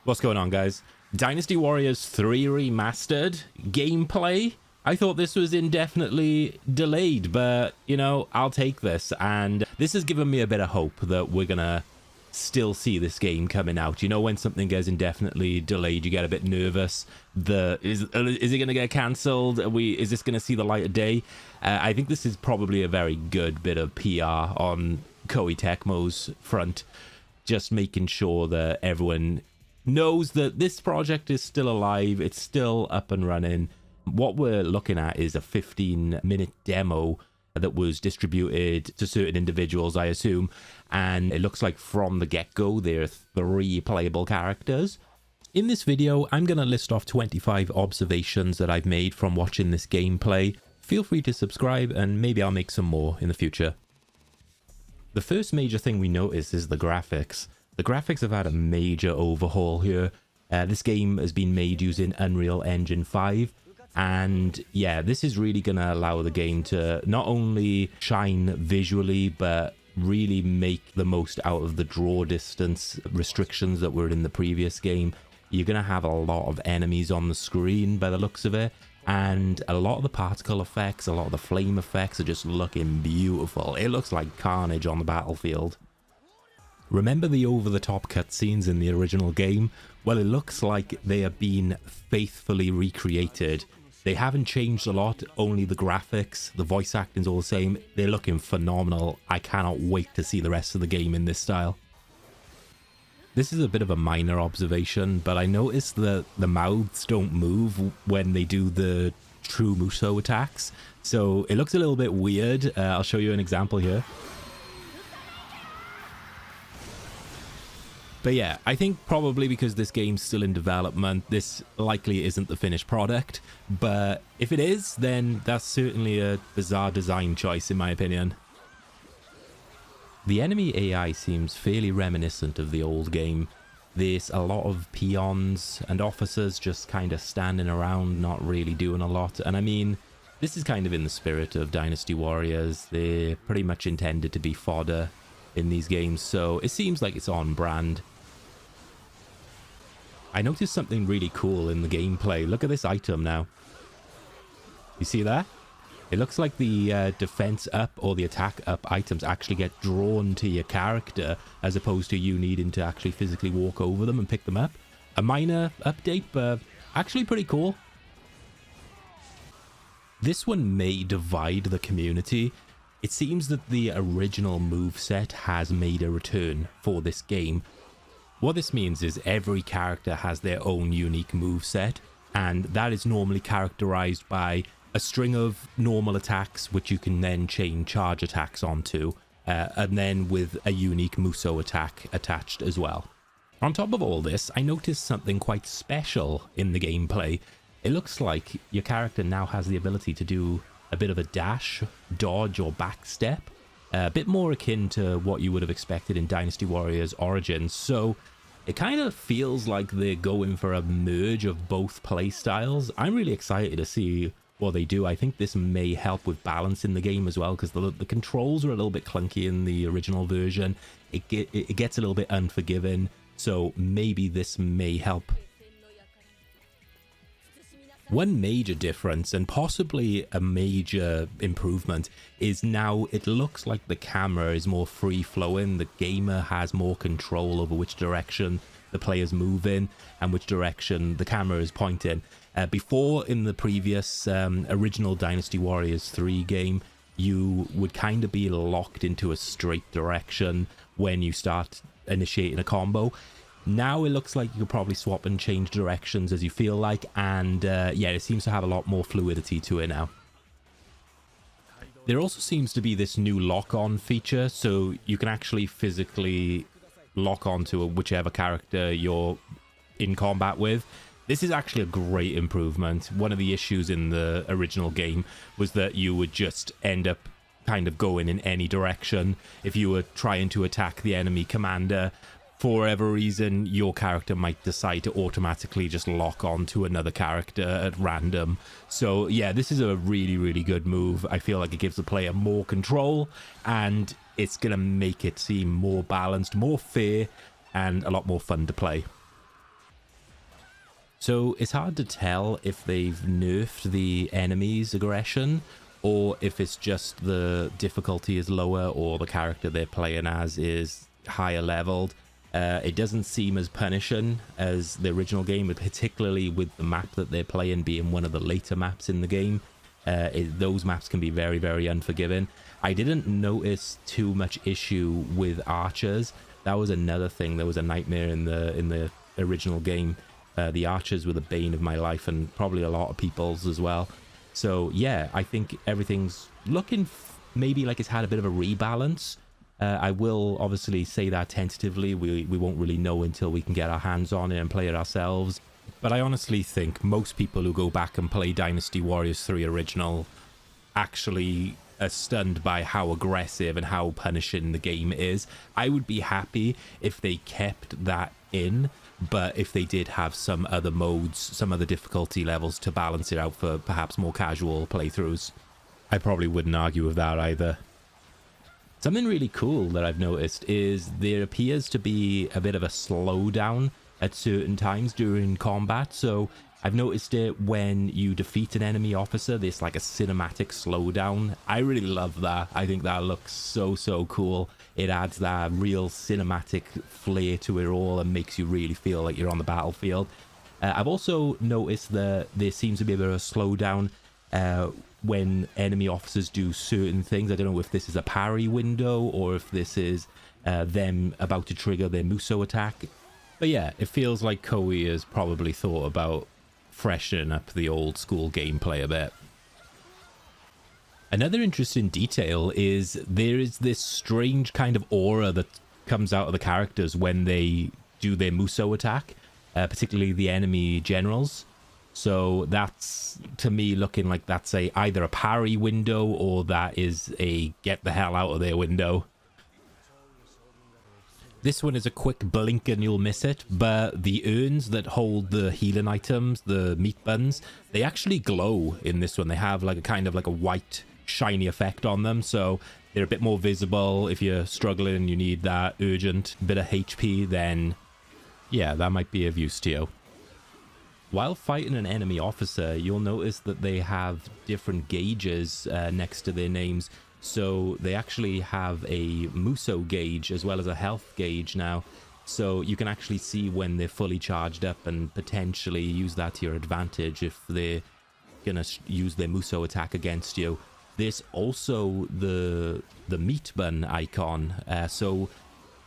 What's going on, guys? Dynasty Warriors 3 Remastered gameplay. I thought this was indefinitely delayed, but, you know, I'll take this. And this has given me a bit of hope that we're going to still see this game coming out. You know, when something gets indefinitely delayed, you get a bit nervous. Is it going to get cancelled? Is this going to see the light of day? I think this is probably a very good bit of PR on Koei Tecmo's front. Just making sure that everyone knows that this project is still alive, it's still up and running. What we're looking at is a 15-minute demo that was distributed to certain individuals, I assume, and it looks like from the get-go there are 3 playable characters. In this video, I'm going to list off 25 observations that I've made from watching this gameplay. Feel free to subscribe and maybe I'll make some more in the future. The first major thing we notice is the graphics. The graphics have had a major overhaul here. This game has been made using Unreal Engine 5. And yeah, this is really going to allow the game to not only shine visually, but really make the most out of the draw distance restrictions that were in the previous game. You're going to have a lot of enemies on the screen by the looks of it. And a lot of the particle effects, a lot of the flame effects are just looking beautiful. It looks like carnage on the battlefield. Remember the over-the-top cutscenes in the original game? Well, it looks like they have been faithfully recreated. They haven't changed a lot, only the graphics, the voice acting's all the same. They're looking phenomenal. I cannot wait to see the rest of the game in this style. This is a bit of a minor observation, but I noticed that the mouths don't move when they do the true Muso attacks. So it looks a little bit weird. I'll show you an example here. But yeah, I think probably because this game's still in development, this likely isn't the finished product. But if it is, then that's certainly a bizarre design choice in my opinion. The enemy AI seems fairly reminiscent of the old game. There's a lot of peons and officers just kind of standing around, not really doing a lot. And I mean, this is kind of in the spirit of Dynasty Warriors. They're pretty much intended to be fodder in these games, so it seems like it's on brand. I noticed something really cool in the gameplay. Look at this item now. You see that? It looks like the defense up or the attack up items actually get drawn to your character as opposed to you needing to actually physically walk over them and pick them up. A minor update, but actually pretty cool. This one may divide the community. It seems that the original moveset has made a return for this game. What this means is every character has their own unique moveset, and that is normally characterized by a string of normal attacks which you can then chain charge attacks onto, and then with a unique Muso attack attached as well. On top of all this, I noticed something quite special in the gameplay. It looks like your character now has the ability to do a bit of a dash, dodge, or backstep, a bit more akin to what you would have expected in Dynasty Warriors Origins. So it kind of feels like they're going for a merge of both playstyles. I'm really excited to see what they do. I think this may help with balance in the game as well, because the controls are a little bit clunky in the original version. It gets a little bit unforgiving, so maybe this may help. One major difference, and possibly a major improvement, is now it looks like the camera is more free-flowing. The gamer has more control over which direction the players move in and which direction the camera is pointing. Before, in the previous original Dynasty Warriors 3 game, you would kind of be locked into a straight direction when you start initiating a combo. Now it looks like you could probably swap and change directions as you feel like, and yeah, it seems to have a lot more fluidity to it now. There also seems to be this new lock-on feature, so you can actually physically lock onto whichever character you're in combat with. This is actually a great improvement. One of the issues in the original game was that you would just end up kind of going in any direction. If you were trying to attack the enemy commander, for whatever reason, your character might decide to automatically just lock on to another character at random. So yeah, this is a really, really good move. I feel like it gives the player more control, and it's going to make it seem more balanced, more fair, and a lot more fun to play. So it's hard to tell if they've nerfed the enemy's aggression or if it's just the difficulty is lower or the character they're playing as is higher leveled. It doesn't seem as punishing as the original game, but particularly with the map that they're playing being one of the later maps in the game. Those maps can be very, very unforgiving. I didn't notice too much issue with archers. That was another thing. There was a nightmare in the original game. The archers were the bane of my life and probably a lot of people's as well. So yeah, I think everything's looking maybe like it's had a bit of a rebalance. I will obviously say that tentatively. We won't really know until we can get our hands on it and play it ourselves. But I honestly think most people who go back and play Dynasty Warriors 3 Original actually are stunned by how aggressive and how punishing the game is. I would be happy if they kept that in, but if they did have some other modes, some other difficulty levels to balance it out for perhaps more casual playthroughs, I probably wouldn't argue with that either. Something really cool that I've noticed is there appears to be a bit of a slowdown at certain times during combat. So I've noticed it when you defeat an enemy officer, there's like a cinematic slowdown. I really love that. I think that looks so cool. It adds that real cinematic flair to it all and makes you really feel like you're on the battlefield. I've also noticed that there seems to be a bit of a slowdown when enemy officers do certain things. I don't know if this is a parry window or if this is them about to trigger their Muso attack. But yeah, it feels like Koei has probably thought about freshening up the old school gameplay a bit. Another interesting detail is there is this strange kind of aura that comes out of the characters when they do their Muso attack, particularly the enemy generals. So that's, to me, looking like that's either a parry window or that is a get the hell out of there window. This one is a quick blink and you'll miss it, but the urns that hold the healing items, the meat buns, they actually glow in this one. They have like a kind of like a white shiny effect on them, so they're a bit more visible. If you're struggling and you need that urgent bit of HP, then yeah, that might be of use to you. While fighting an enemy officer, you'll notice that they have different gauges next to their names. So they actually have a Muso gauge as well as a health gauge now. So you can actually see when they're fully charged up and potentially use that to your advantage if they're going to use their Muso attack against you. There's also the meat bun icon. So,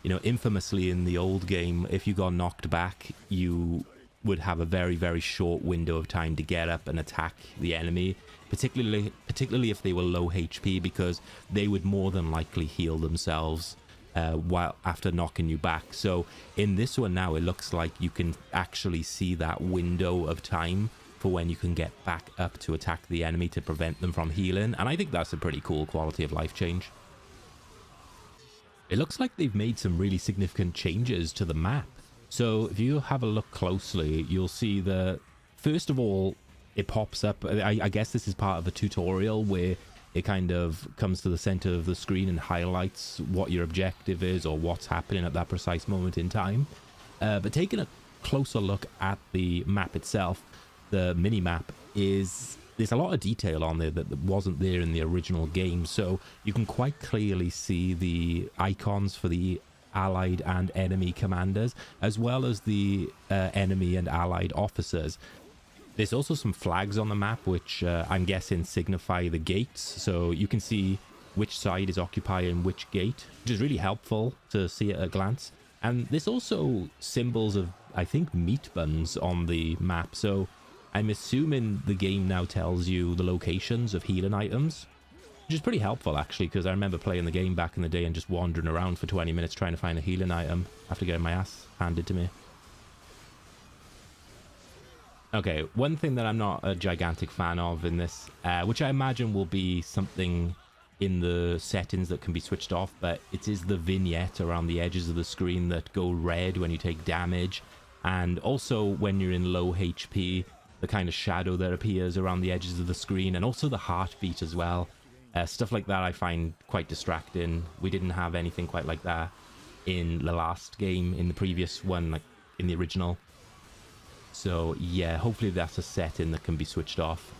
you know, infamously in the old game, if you got knocked back, you would have a very short window of time to get up and attack the enemy, particularly if they were low HP, because they would more than likely heal themselves while after knocking you back. So in this one now, it looks like you can actually see that window of time for when you can get back up to attack the enemy to prevent them from healing, and I think that's a pretty cool quality of life change. It looks like they've made some really significant changes to the map. So if you have a look closely, you'll see that, first of all, it pops up. I guess this is part of a tutorial where it kind of comes to the center of the screen and highlights what your objective is or what's happening at that precise moment in time. But taking a closer look at the map itself, the mini-map, there's a lot of detail on there that wasn't there in the original game. So you can quite clearly see the icons for the allied and enemy commanders, as well as the enemy and allied officers. There's also some flags on the map which I'm guessing signify the gates, so you can see which side is occupying which gate, which is really helpful to see at a glance. And there's also symbols of, I think, meat buns on the map, so I'm assuming the game now tells you the locations of healing items, which is pretty helpful actually, because I remember playing the game back in the day and just wandering around for 20 minutes trying to find a healing item after getting my ass handed to me. Okay, one thing that I'm not a gigantic fan of in this, which I imagine will be something in the settings that can be switched off, but it is the vignette around the edges of the screen that go red when you take damage, and also when you're in low HP, the kind of shadow that appears around the edges of the screen, and also the heartbeat as well. Stuff like that I find quite distracting. We didn't have anything quite like that in the last game, in the previous one, like in the original. So yeah, hopefully that's a setting that can be switched off.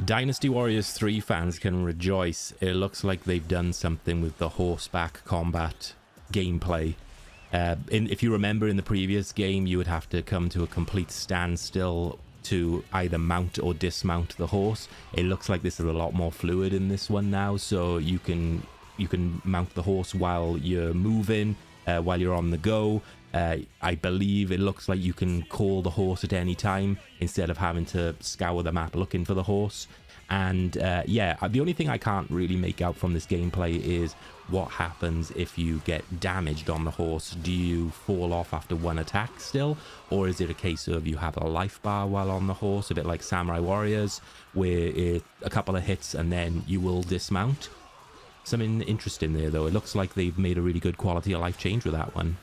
Dynasty Warriors 3 fans can rejoice. It looks like they've done something with the horseback combat gameplay. If you remember in the previous game, you would have to come to a complete standstill to either mount or dismount the horse. It looks like this is a lot more fluid in this one now, so you can mount the horse while you're moving, while you're on the go. I believe it looks like you can call the horse at any time instead of having to scour the map looking for the horse. And yeah, the only thing I can't really make out from this gameplay is what happens if you get damaged on the horse. Do you fall off after one attack still, or is it a case of you have a life bar while on the horse, a bit like Samurai Warriors, where a couple of hits and then you will dismount? Something interesting there though. It looks like they've made a really good quality of life change with that one.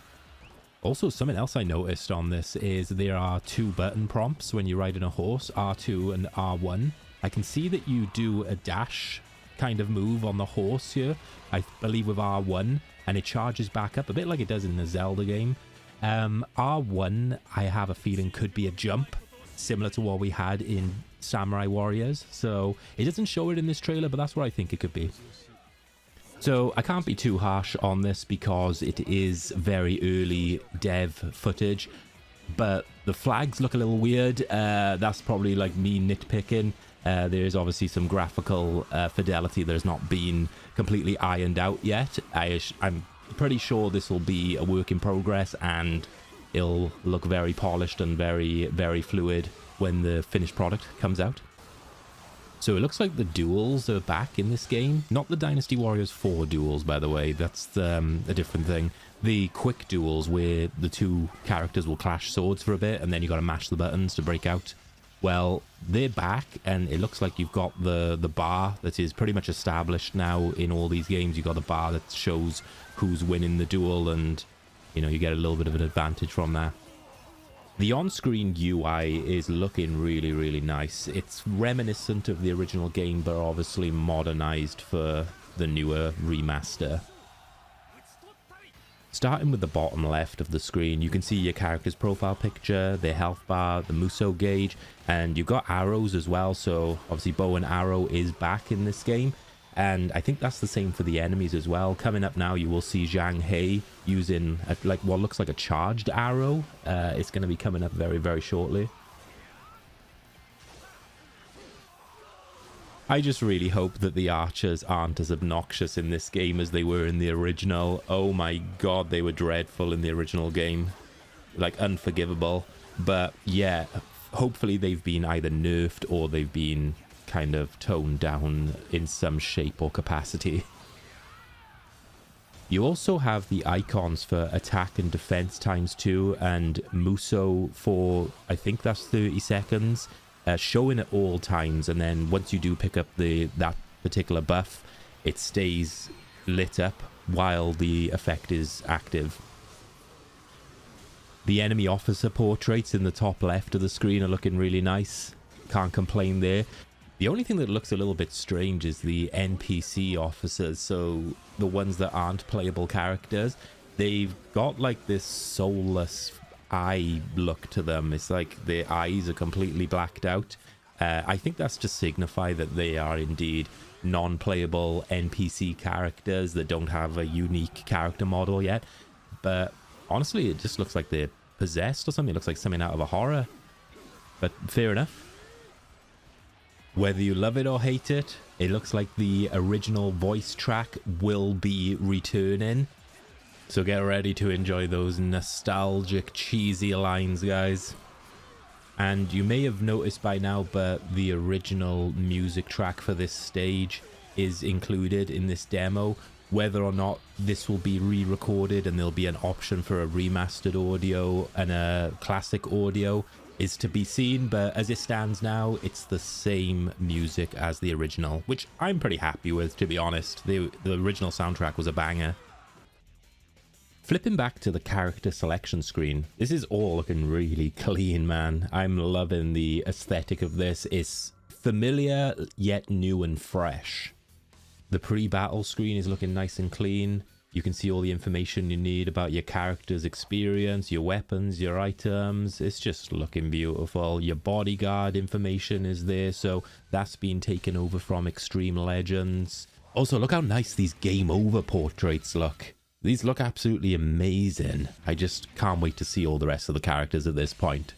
Also, something else I noticed on this is there are 2 button prompts when you're riding a horse, R2 and R1. I can see that you do a dash kind of move on the horse here, I believe with R1, and it charges back up a bit like it does in the Zelda game. R1, I have a feeling, could be a jump, similar to what we had in Samurai Warriors. So it doesn't show it in this trailer, but that's what I think it could be. So I can't be too harsh on this because it is very early dev footage, but the flags look a little weird. That's probably like me nitpicking. There is obviously some graphical fidelity that has not been completely ironed out yet. I'm pretty sure this will be a work in progress and it'll look very polished and very, very fluid when the finished product comes out. So it looks like the duels are back in this game. Not the Dynasty Warriors 4 duels, by the way. That's a different thing. The quick duels where the 2 characters will clash swords for a bit and then you got to mash the buttons to break out. Well, they're back, and it looks like you've got the bar that is pretty much established now in all these games. You've got a bar that shows who's winning the duel, and you know, you get a little bit of an advantage from that. The on-screen UI is looking really, really nice. It's reminiscent of the original game, but obviously modernized for the newer remaster. Starting with the bottom left of the screen, you can see your character's profile picture, their health bar, the Muso gauge, and you've got arrows as well. So obviously bow and arrow is back in this game, and I think that's the same for the enemies as well. Coming up now, you will see Zhang He using like what looks like a charged arrow. It's going to be coming up very, very shortly. I just really hope that the archers aren't as obnoxious in this game as they were in the original. Oh my god, they were dreadful in the original game. Like, unforgivable. But yeah, hopefully they've been either nerfed or they've been kind of toned down in some shape or capacity. You also have the icons for attack and defense ×2 and Muso for, I think that's 30 seconds. Showing at all times, and then once you do pick up that particular buff, it stays lit up while the effect is active. The enemy officer portraits in the top left of the screen are looking really nice. Can't complain there. The only thing that looks a little bit strange is the NPC officers, so the ones that aren't playable characters. They've got like this soulless eye look to them. It's like their eyes are completely blacked out. I think that's to signify that they are indeed non-playable NPC characters that don't have a unique character model yet. But honestly, it just looks like they're possessed or something. It looks like something out of a horror. But fair enough. Whether you love it or hate it, it looks like the original voice track will be returning. So get ready to enjoy those nostalgic, cheesy lines, guys. And you may have noticed by now, but the original music track for this stage is included in this demo. Whether or not this will be re-recorded and there'll be an option for a remastered audio and a classic audio is to be seen, but as it stands now, it's the same music as the original, which I'm pretty happy with, to be honest. The original soundtrack was a banger. Flipping back to the character selection screen, this is all looking really clean, man. I'm loving the aesthetic of this. It's familiar, yet new and fresh. The pre-battle screen is looking nice and clean. You can see all the information you need about your character's experience, your weapons, your items. It's just looking beautiful. Your bodyguard information is there, so that's been taken over from Extreme Legends. Also, look how nice these game over portraits look. These look absolutely amazing. I just can't wait to see all the rest of the characters at this point.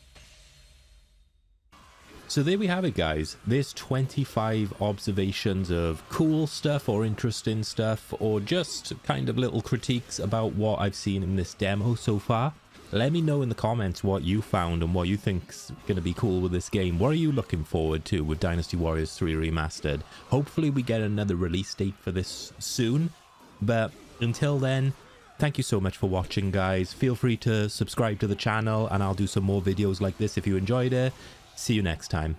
So there we have it, guys. There's 25 observations of cool stuff or interesting stuff, or just kind of little critiques about what I've seen in this demo so far. Let me know in the comments what you found and what you think's going to be cool with this game. What are you looking forward to with Dynasty Warriors 3 Remastered? Hopefully we get another release date for this soon. But until then, thank you so much for watching, guys. Feel free to subscribe to the channel, and I'll do some more videos like this if you enjoyed it. See you next time.